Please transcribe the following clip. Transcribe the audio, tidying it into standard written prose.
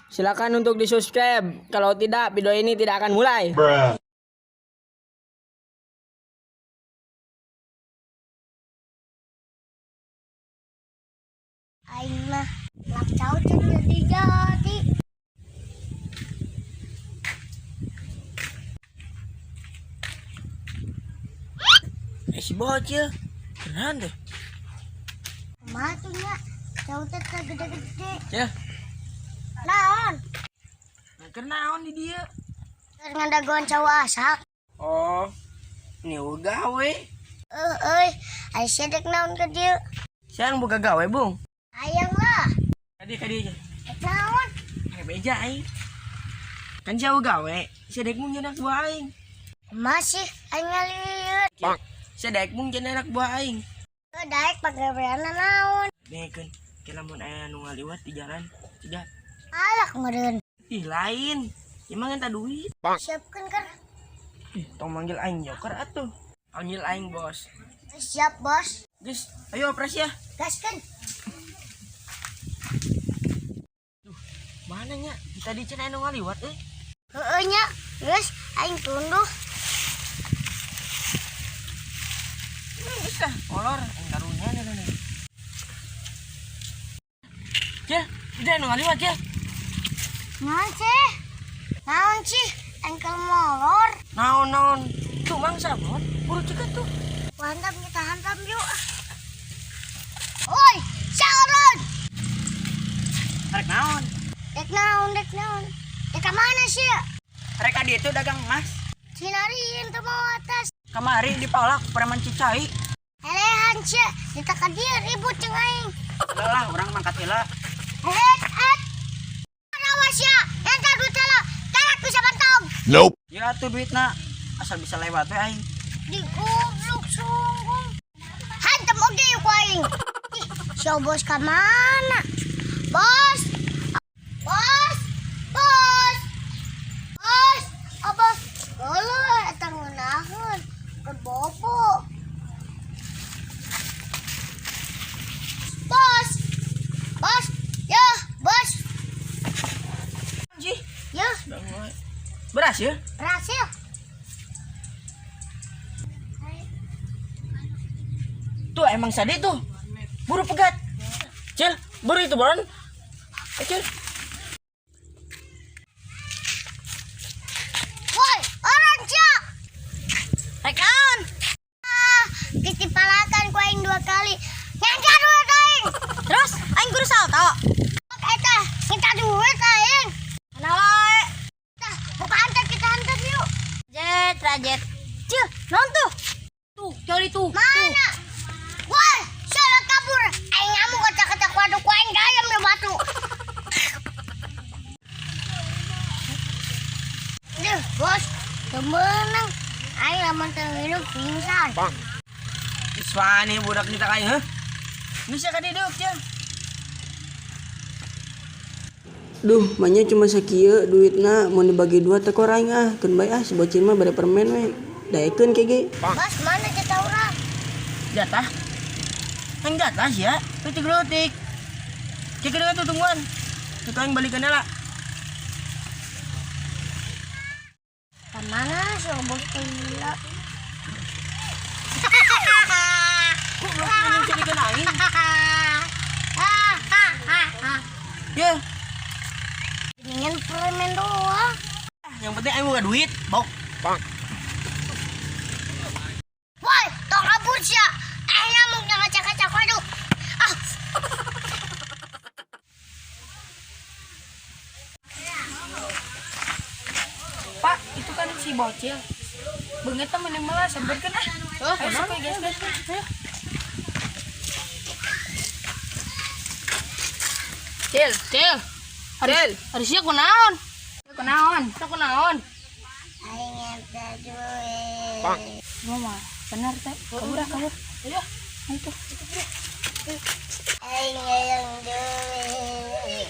Silakan untuk di-subscribe. Kalau tidak, video ini tidak akan mulai. Aing mah lak caut jadi. Si bocil. Beneran deh. Matunya caut gede-gede. Ya. Naon? Kenaon di dia. Ngandagoan cowok asak. Oh. Ini gawe. Aing sedek naon ke dieu. Siang buka gawe, Bung. Ayang lah. Kadi aja. Naon? Beja aing. Kan jauh gawe. Sedek mung jadi anak buah aing. Masih aing ngalieur. Sedek mung jadi anak buah aing. Daek pagaweana naon? Nekeun, kira mun aya nu ngaliwat di jalan, tidak. Alak meureun. Ih, lain. Emang enta duit. Siapkeun kan? Ih, tong manggil aing joker atuh. Panggil aing bos. Siap, Bos. Guys, ayo operasi ya. Gaskeun. Mana nya? Tadi cenah anu ngaliwat euy. Heueuh nya, geus aing tunduh. Geus lah, kolor aing karunya nih. Ya, udah anu ngaliwat ya. Naon sih? Engkel molor. Naon. Tuh mang sabon, buru cegat tuh. Mantap kita hantam yuk. Oi, sauron. Rek naon? Dek naon. Dek ka mana sih? Rek adi itu dagang emas. Sinariin tuh mau atas. Kamari dipalak preman Cicai. Helehan sih, kita ka dieu ribut jeung aing. Lah, orang mangkat heula. Awas ya, enta duit heula. Tarak bisa bantong. Nope. Ya tuh duitna asal bisa lewat we aing. Di goblok sungguh. Hantem oge yuk aing. Ih, si bos ka mana? Bos. Apa? Eueuh eta ngeunaheun. Ke bobo. Bos. Ya, bos. Anjih, Ya, beras ya? berhasil. Tuh emang sade tuh. Buru pegat. Cil, buru itu boron. Cil. Woi, orang cak. Rekan. Ditipalakan ku aing 2 kali. Ngangka duit aing. Terus aing kudu salto. Eta, minta duit aing. Mana wae? Tah, buka hantar kita hantar yuk. Rajet. Cil, non tuh. Tuh, cari tuh. Mana? Woi, salah kabur. Aing ngamuk kacak-kacak waduk ku aing dayam di batu. Duh, bos, temenang. Aing lamun teu hidup pingsan. Iswani budak kita kayak, bisa kan hidup ya? Duh, banyak cuma sakieu duitna mau dibagi 2 teh korang keun bae si bocil mah bade permen we. Daekeun kege. Bos, mana kita orang? Jatah. Yang jatah sih ya. Letik. Cek deui tuh tungguan. Tuh aing balikeun heula. Kemana sih bos gila? Kok belum anjing jadi kenain? Ya, Ingin permen doang. yang penting aing boga duit, bok. Woi, tong kabur sih. Aing ngamuk yang kacak-kacak waduk. Pak, itu kan si bocil. Beungeut teh meunang malah seberkeun ah. Ayo sok guys. Cil. Harusnya kunaon? Kunaon? Aing minta duit. Mama, benar teh. Kabur. Ayo. Itu. Aing yang duit.